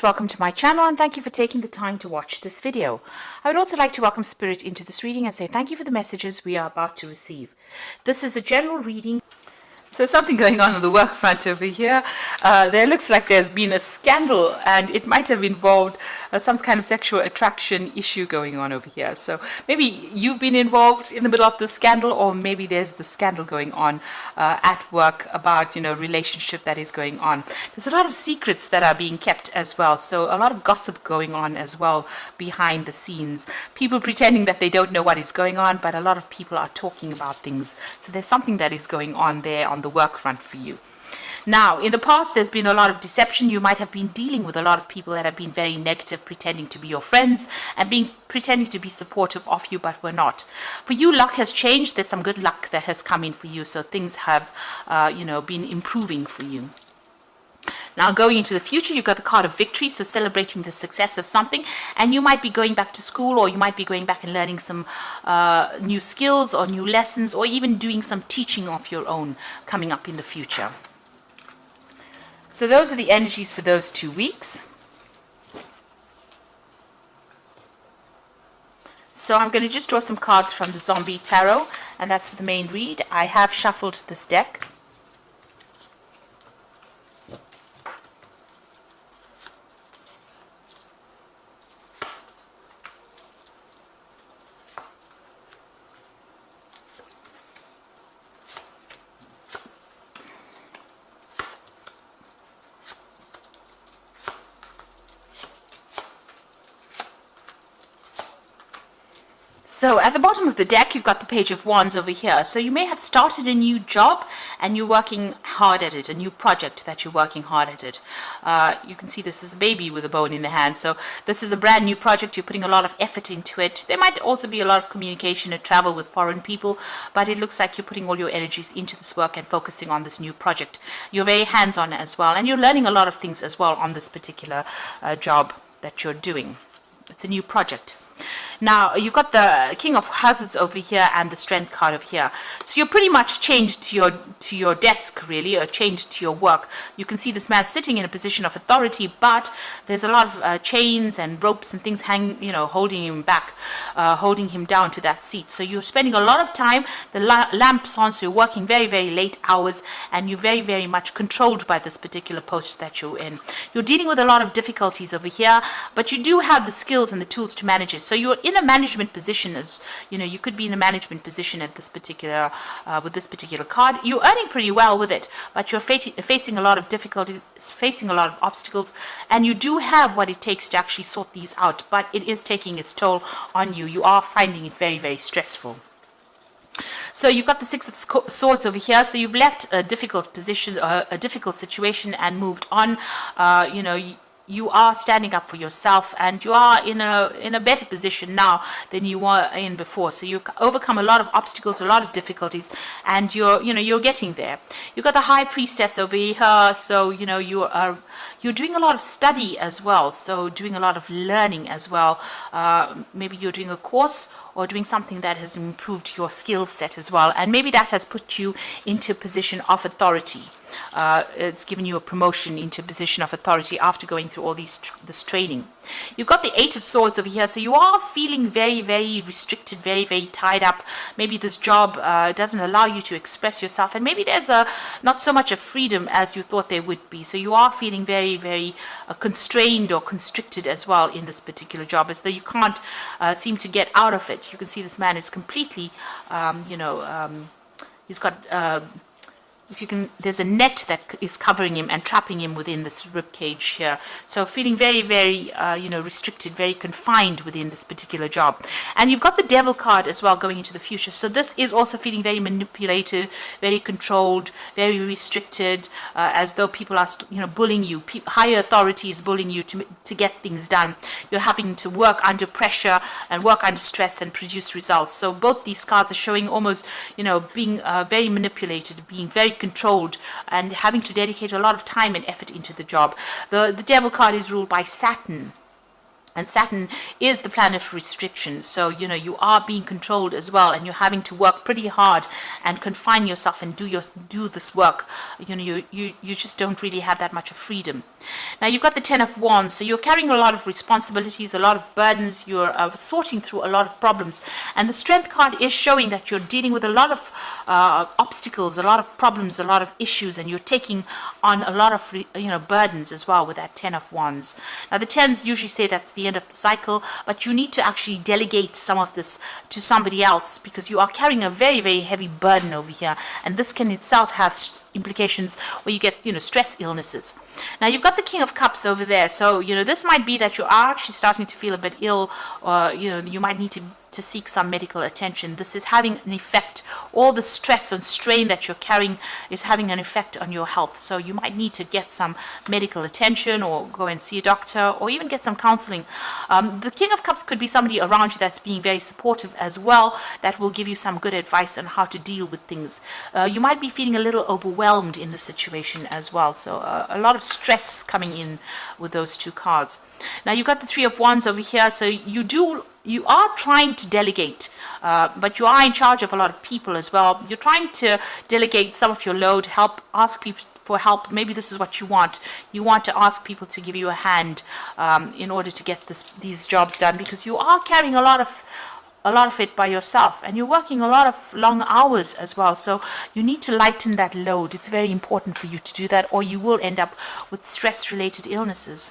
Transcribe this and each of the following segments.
Welcome to my channel and thank you for taking the time to watch this video. I would also like to welcome Spirit into this reading and say thank you for the messages we are about to receive. This is a general reading. So something going on the work front over here. There looks like there's been a scandal and it might have involved some kind of sexual attraction issue going on over here. So maybe you've been involved in the middle of the scandal, or maybe there's the scandal going on at work about, relationship that is going on. There's a lot of secrets that are being kept as well. So a lot of gossip going on as well behind the scenes. People pretending that they don't know what is going on, but a lot of people are talking about things. So there's something that is going on there on the work front for you. Now, in the past, there's been a lot of deception. You might have been dealing with a lot of people that have been very negative, pretending to be your friends and pretending to be supportive of you, but were not. For you, luck has changed. There's some good luck that has come in for you. So things have, been improving for you. Now, going into the future, you've got the card of victory, so celebrating the success of something, and you might be going back to school, or you might be going back and learning some new skills or new lessons, or even doing some teaching of your own coming up in the future. So those are the energies for those 2 weeks. So I'm going to just draw some cards from the Zombie Tarot, and that's for the main read. I have shuffled this deck. So at the bottom of the deck, you've got the Page of Wands over here. So you may have started a new job and you're working hard at it, a new project that you're working hard at it. You can see this is a baby with a bone in the hand. So this is a brand new project. You're putting a lot of effort into it. There might also be a lot of communication and travel with foreign people, but it looks like you're putting all your energies into this work and focusing on this new project. You're very hands-on as well, and you're learning a lot of things as well on this particular job that you're doing. It's a new project. Now, you've got the King of Hazards over here and the Strength card over here. So you're pretty much chained to your desk, really, or chained to your work. You can see this man sitting in a position of authority, but there's a lot of chains and ropes and things holding him back, holding him down to that seat. So you're spending a lot of time, the lamp's on, so you're working very, very late hours, and you're very, very much controlled by this particular post that you're in. You're dealing with a lot of difficulties over here, but you do have the skills and the tools to manage it. So you're in a management position, as you could be in a management position at this particular with this particular card. You're earning pretty well with it, but you're facing a lot of difficulties, facing a lot of obstacles, and you do have what it takes to actually sort these out, but it is taking its toll on you. You are finding it very, very stressful. So you've got the Six of Swords over here. So you've left a difficult position, a difficult situation, and moved on. You are standing up for yourself, and you are in a better position now than you were in before. So you've overcome a lot of obstacles, a lot of difficulties, and you're getting there. You've got the High Priestess over here. So you're doing a lot of study as well. So doing a lot of learning as well. Maybe you're doing a course or doing something that has improved your skill set as well, and maybe that has put you into a position of authority. It's given you a promotion into a position of authority after going through all this training. You've got the Eight of Swords over here, so you are feeling very, very restricted, very, very tied up. Maybe this job doesn't allow you to express yourself, and maybe there's not so much of freedom as you thought there would be. So you are feeling very, very constrained or constricted as well in this particular job, as though you can't seem to get out of it. You can see this man is completely, he's got there's a net that is covering him and trapping him within this rib cage here. So feeling very, very, restricted, very confined within this particular job. And you've got the Devil card as well going into the future. So this is also feeling very manipulated, very controlled, very restricted, as though people are, bullying you. Higher authority is bullying you to get things done. You're having to work under pressure and work under stress and produce results. So both these cards are showing almost, being very manipulated, being very controlled, and having to dedicate a lot of time and effort into the job. The Devil card is ruled by Saturn, and Saturn is the planet of restriction. So you are being controlled as well, and you're having to work pretty hard and confine yourself and do this work. You just don't really have that much of freedom. Now you've got the Ten of Wands, so you're carrying a lot of responsibilities, a lot of burdens, you're sorting through a lot of problems. And the Strength card is showing that you're dealing with a lot of obstacles, a lot of problems, a lot of issues, and you're taking on a lot of burdens as well with that Ten of Wands. Now the Tens usually say that's the end of the cycle, but you need to actually delegate some of this to somebody else because you are carrying a very, very heavy burden over here, and this can itself have implications where you get stress illnesses. Now you've got the King of Cups over there, so this might be that you are actually starting to feel a bit ill, or you might need to seek some medical attention. This is having an effect. All the stress and strain that you're carrying is having an effect on your health, so you might need to get some medical attention or go and see a doctor or even get some counseling. The King of Cups could be somebody around you that's being very supportive as well, that will give you some good advice on how to deal with things. You might be feeling a little overwhelmed in the situation as well, so a lot of stress coming in with those two cards. Now you've got the Three of Wands over here, so you are trying to delegate, but you are in charge of a lot of people as well. You're trying to delegate some of your load, ask people for help. Maybe this is what you want. You want to ask people to give you a hand in order to get these jobs done, because you are carrying a lot of it by yourself, and you're working a lot of long hours as well, so you need to lighten that load. It's very important for you to do that, or you will end up with stress-related illnesses.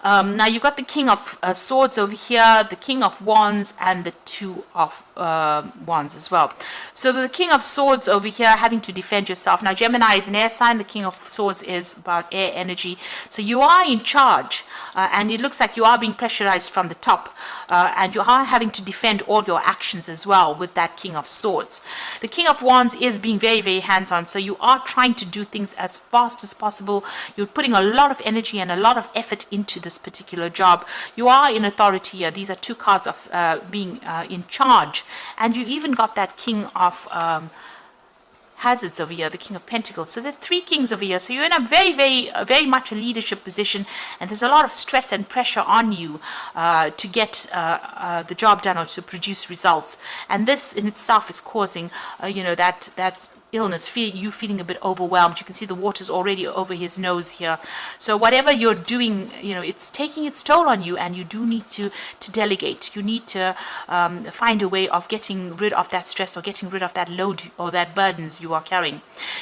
Now you've got the King of Swords over here, the King of Wands, and the Two of Wands as well. So the King of Swords over here, having to defend yourself. Now Gemini is an air sign, the King of Swords is about air energy. So you are in charge, and it looks like you are being pressurized from the top, and you are having to defend all your actions as well with that King of Swords. The King of Wands is being very, very hands-on, so you are trying to do things as fast as possible. You're putting a lot of energy and a lot of effort into this particular job. You are in authority here. These are two cards of being in charge, and you even got that King of Hazards over here, the King of Pentacles. So there's three kings over here, so you're in a very, very, very much a leadership position, and there's a lot of stress and pressure on you to get the job done or to produce results, and this in itself is causing that illness, you feeling a bit overwhelmed. You can see the water's already over his nose here. So whatever you're doing, it's taking its toll on you, and you do need to delegate. You need to find a way of getting rid of that stress or getting rid of that load or that burdens you are carrying.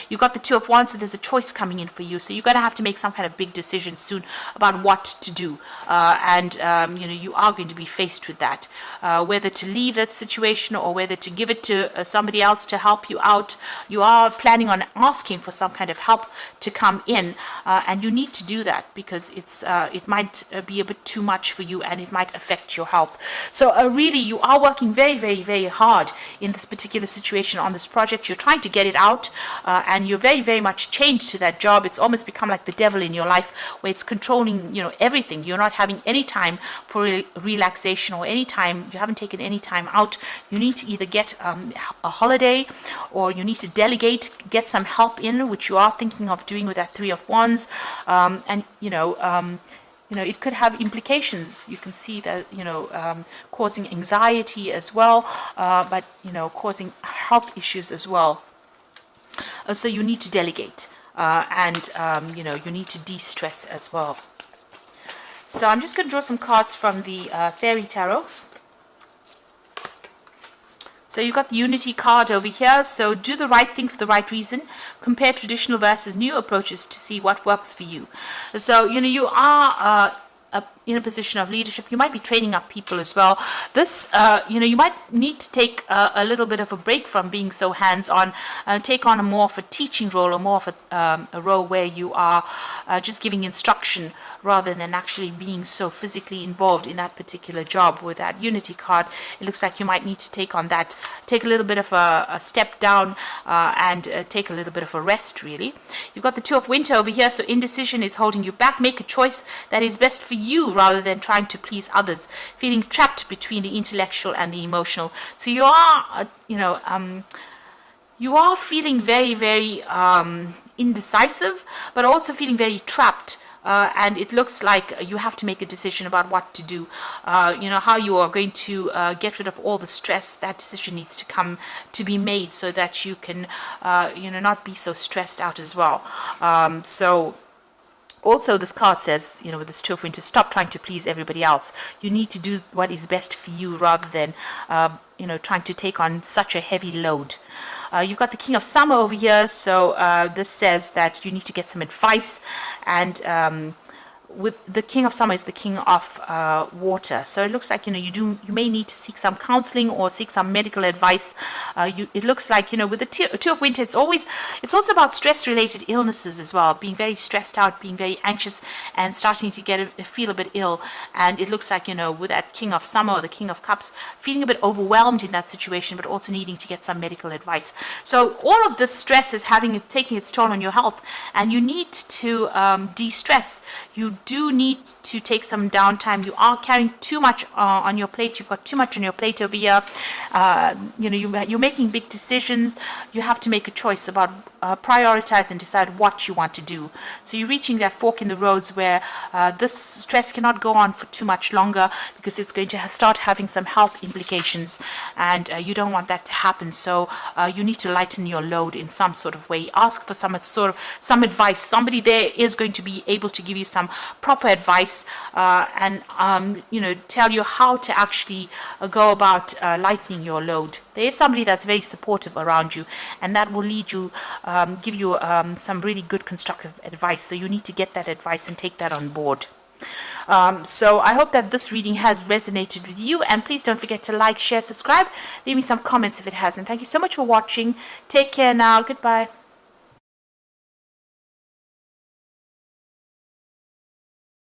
You've got the Two of Wands, so there's a choice coming in for you. So you're going to have to make some kind of big decision soon about what to do. You are going to be faced with that. Whether to leave that situation or whether to give it to somebody else to help you out. You are planning on asking for some kind of help to come in, and you need to do that because it might be a bit too much for you, and it might affect your health. So really, you are working very, very, very hard in this particular situation on this project. You're trying to get it out, and you're very, very much chained to that job. It's almost become like the devil in your life, where it's controlling, everything. You're not having any time for relaxation or any time. You haven't taken any time out. You need to either get a holiday, or you need to delegate, get some help in, which you are thinking of doing with that Three of Wands, it could have implications. You can see that causing anxiety as well, but causing health issues as well. So you need to delegate, and you need to de-stress as well. So I'm just going to draw some cards from the Fairy Tarot. So you've got the Unity card over here. So do the right thing for the right reason. Compare traditional versus new approaches to see what works for you. So, you are in a position of leadership. You might be training up people as well. This, you might need to take a little bit of a break from being so hands-on, take on a more of a teaching role, or more of a role where you are just giving instruction rather than actually being so physically involved in that particular job. With that Unity card, it looks like you might need to take on that, take a little bit of a step down, and take a little bit of a rest, really. You've got the Two of Winter over here, so indecision is holding you back. Make a choice that is best for you rather than trying to please others, feeling trapped between the intellectual and the emotional. So you are, you are feeling very, very indecisive, but also feeling very trapped. And it looks like you have to make a decision about what to do. How you are going to get rid of all the stress. That decision needs to be made so that you can, not be so stressed out as well. also this card says, with this Two of Winter, stop trying to please everybody else. You need to do what is best for you rather than, trying to take on such a heavy load. You've got the King of Summer over here, so this says that you need to get some advice, and with the King of Summer is the King of water, so it looks like you may need to seek some counseling or seek some medical advice. It looks like with the Two of Winter, it's also about stress-related illnesses as well, being very stressed out, being very anxious, and starting to feel a bit ill. And it looks like with that King of Summer or the King of Cups, feeling a bit overwhelmed in that situation, but also needing to get some medical advice. So all of this stress is taking its toll on your health, and you need to de-stress. You do need to take some downtime. You are carrying too much on your plate. You've got too much on your plate over here. You're making big decisions. You have to make a choice about prioritize and decide what you want to do. So you're reaching that fork in the roads where this stress cannot go on for too much longer, because it's going to start having some health implications, and you don't want that to happen. So you need to lighten your load in some sort of way. Ask for some advice. Somebody there is going to be able to give you some proper advice, and tell you how to actually go about lightening your load. There is somebody that's very supportive around you, and that will give you some really good constructive advice. So you need to get that advice and take that on board. So I hope that this reading has resonated with you, and please don't forget to like, share, subscribe, leave me some comments if it hasn't. Thank you so much for watching. Take care now. Goodbye.